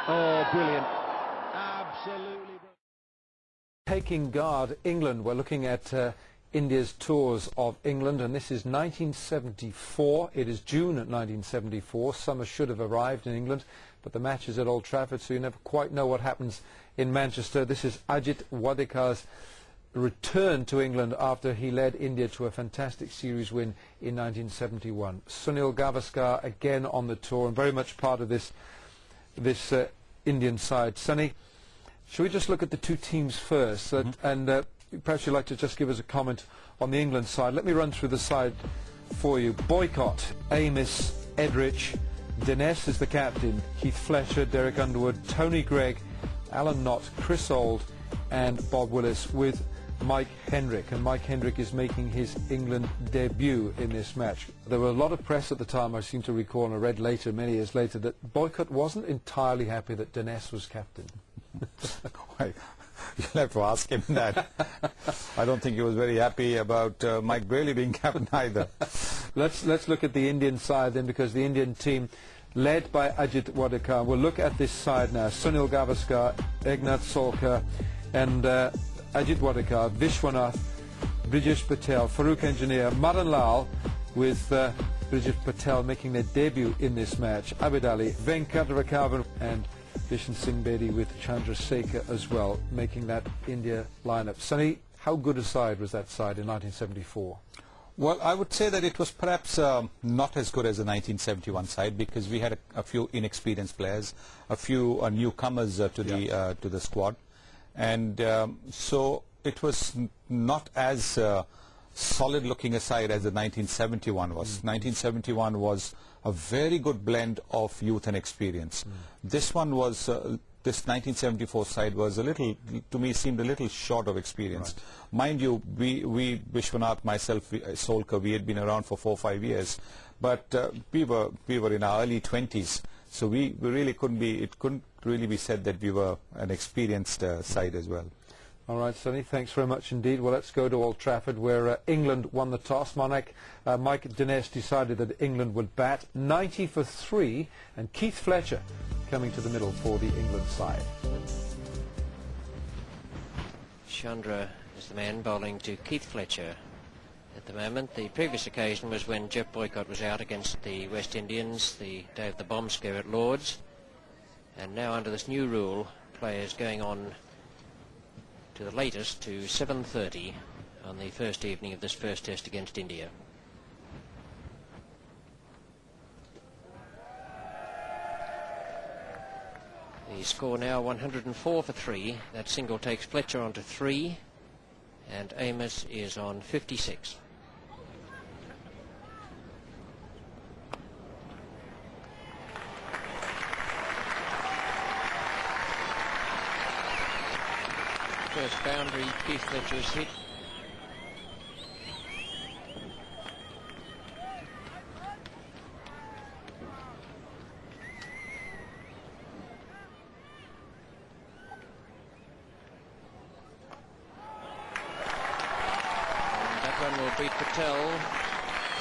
Oh, brilliant. Absolutely. Taking guard, England. We're looking at India's tours of England, and this is 1974. It is June 1974. Summer should have arrived in England, but the match is at Old Trafford, so you never quite know what happens in Manchester. This is Ajit Wadekar's return to England after he led India to a fantastic series win in 1971. Sunil Gavaskar again on the tour and very much part of this Indian side. Sunny, shall we just look at the two teams first? And perhaps you'd like to just give us a comment on the England side. Let me run through the side for you. Boycott, Amos, Edrich, Dinesh is the captain, Keith Fletcher, Derek Underwood, Tony Greig, Alan Knott, Chris Auld and Bob Willis, with Mike Hendrick, and Mike Hendrick is making his England debut in this match. There were a lot of press at the time, I seem to recall, and I read later, many years later, that Boycott wasn't entirely happy that Dinesh was captain. You'll have to ask him that. I don't think he was very happy about Mike Braley being captain either. Let's look at the Indian side then, because the Indian team, led by Ajit Wadekar, will look at this side now. Sunil Gavaskar, Eknath Solkar, and Ajit Wadekar, Vishwanath, Brijesh Patel, Farooq Engineer, Madan Lal, with Brijesh Patel making their debut in this match, Abid Ali, Venkat Raghavan and Vishen Singh Bedi with Chandrasekhar as well, making that India lineup. Sunny, how good a side was that side in 1974? Well, I would say that it was perhaps not as good as the 1971 side, because we had a few inexperienced players, a few newcomers to the squad, and so it was not as solid looking a side as the 1971 was. 1971 was a very good blend of youth and experience. This one was, this 1974 side was a little, to me, seemed a little short of experience. Right. Mind you, we Vishwanath, myself, Solkar, we had been around for 4 or 5 years, but we were in our early 20s, so we really couldn't be, it couldn't really be said that we were an experienced side as well. All right, Sonny, thanks very much indeed. Well, let's go to Old Trafford, where England won the toss. Mike Dinesh decided that England would bat 90 for 3, and Keith Fletcher coming to the middle for the England side. Chandra is the man bowling to Keith Fletcher at the moment. The previous occasion was when Jeff Boycott was out against the West Indians the day of the bomb scare at Lord's, and now under this new rule, players going on to the latest to 7:30 on the first evening of this first test against India. The score now 104 for 3. That single takes Fletcher on to 3, and Amos is on 56. First boundary, Keith Fletcher's hit. And that one will beat Patel.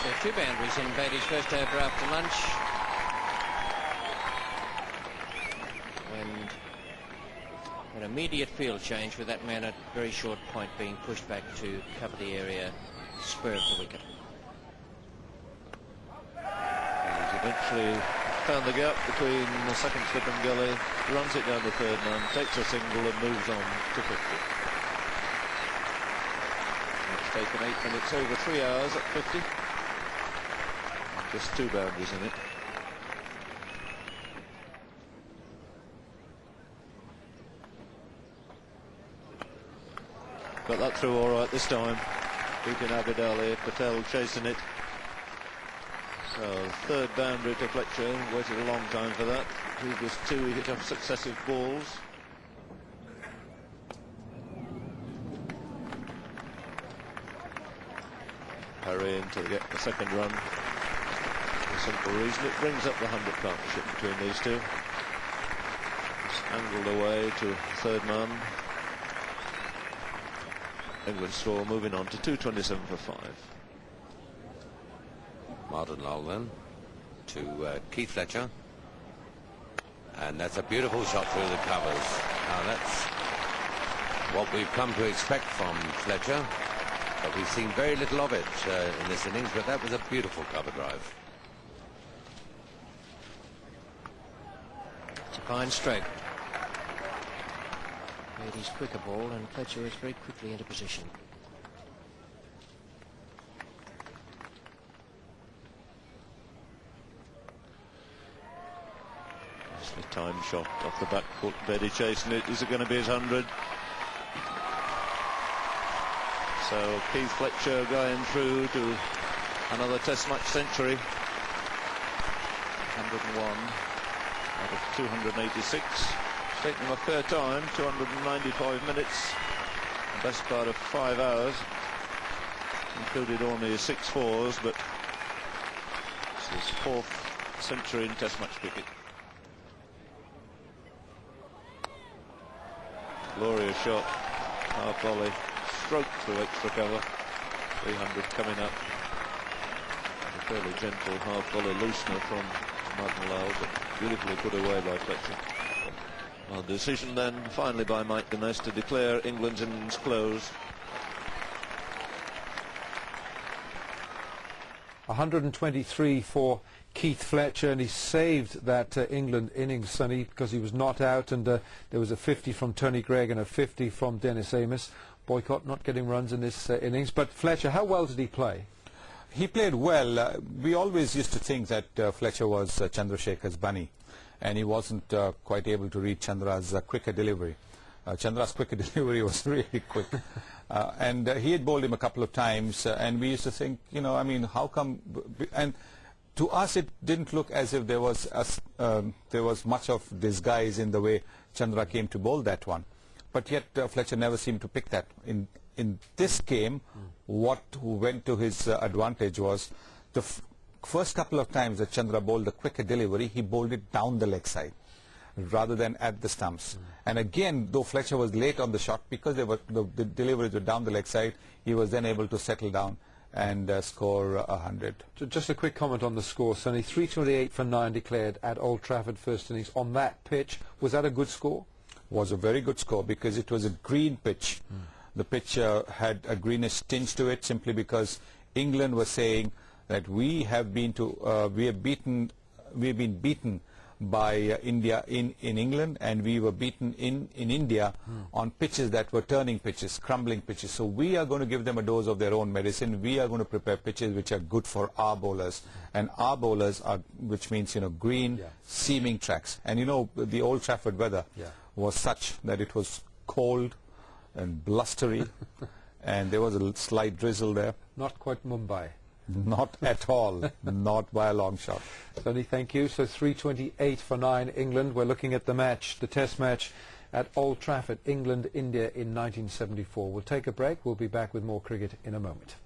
So 2 boundaries in Bedi's first over after lunch. An immediate field change with that man at very short point being pushed back to cover the area, spur of the wicket. He's eventually found the gap between the second slip and gully, runs it down the third man, takes a single and moves on to 50. It's taken 8 minutes over 3 hours at 50. Just 2 boundaries in it. Got that through all right this time. Beating Abid Ali, Patel chasing it. So 3rd boundary to Fletcher. Waited a long time for that. Previous 2 he hit off successive balls. Hurrying to get the 2nd run. For a simple reason, it brings up the 100 partnership between these two. It's angled away to 3rd man. England score moving on to 227 for 5. Madan Lal then to Keith Fletcher. And that's a beautiful shot through the covers. Now that's what we've come to expect from Fletcher, but we've seen very little of it in this innings, but that was a beautiful cover drive. It's a fine stroke. Brady's quicker ball, and Fletcher is very quickly into position. Nicely timed shot off the back foot. Beattie chasing it. Is it going to be his 100? So Keith Fletcher going through to another Test match century. 101 out of 286. It's taken him a fair time, 295 minutes, the best part of 5 hours. Included only 6 fours, but it's his 4th century in Test match cricket. Glorious shot, half volley, stroke through extra cover. 300 coming up. A fairly gentle half volley loosener from Martin Lowell, but beautifully put away by Fletcher. Well, decision then finally by Mike Guinness to declare England's innings closed. 123 for Keith Fletcher, and he saved that England innings, Sonny, because he was not out, and there was a 50 from Tony Greig and a 50 from Dennis Amos. Boycott not getting runs in this innings, but Fletcher, how well did he play? He played well. We always used to think that Fletcher was Chandrasekhar's bunny, and he wasn't quite able to read Chandra's quicker delivery. Chandra's quicker delivery was really quick. And he had bowled him a couple of times, and we used to think, you know, I mean, how come... And to us, it didn't look as if there was much of disguise in the way Chandra came to bowl that one. But yet Fletcher never seemed to pick that. In this game, what went to his advantage was the first couple of times that Chandra bowled the quicker delivery, he bowled it down the leg side rather than at the stumps. And again, though Fletcher was late on the shot, because the deliveries were down the leg side, he was then able to settle down and score 100. Just a quick comment on the score, Sonny. 328 for 9 declared at Old Trafford first innings on that pitch. Was that a good score? Was a very good score because it was a green pitch. The pitch had a greenish tinge to it simply because England was saying that we have been beaten by India in England, and we were beaten in India on pitches that were turning pitches, crumbling pitches. So we are going to give them a dose of their own medicine. We are going to prepare pitches which are good for our bowlers, and our bowlers are, which means, you know, green, seaming tracks. And you know, the Old Trafford weather was such that it was cold and blustery, and there was a slight drizzle there. Not quite Mumbai. Not at all. Not by a long shot. Sonny, thank you. So 328 for 9 England. We're looking at the match, the Test match at Old Trafford, England-India in 1974. We'll take a break. We'll be back with more cricket in a moment.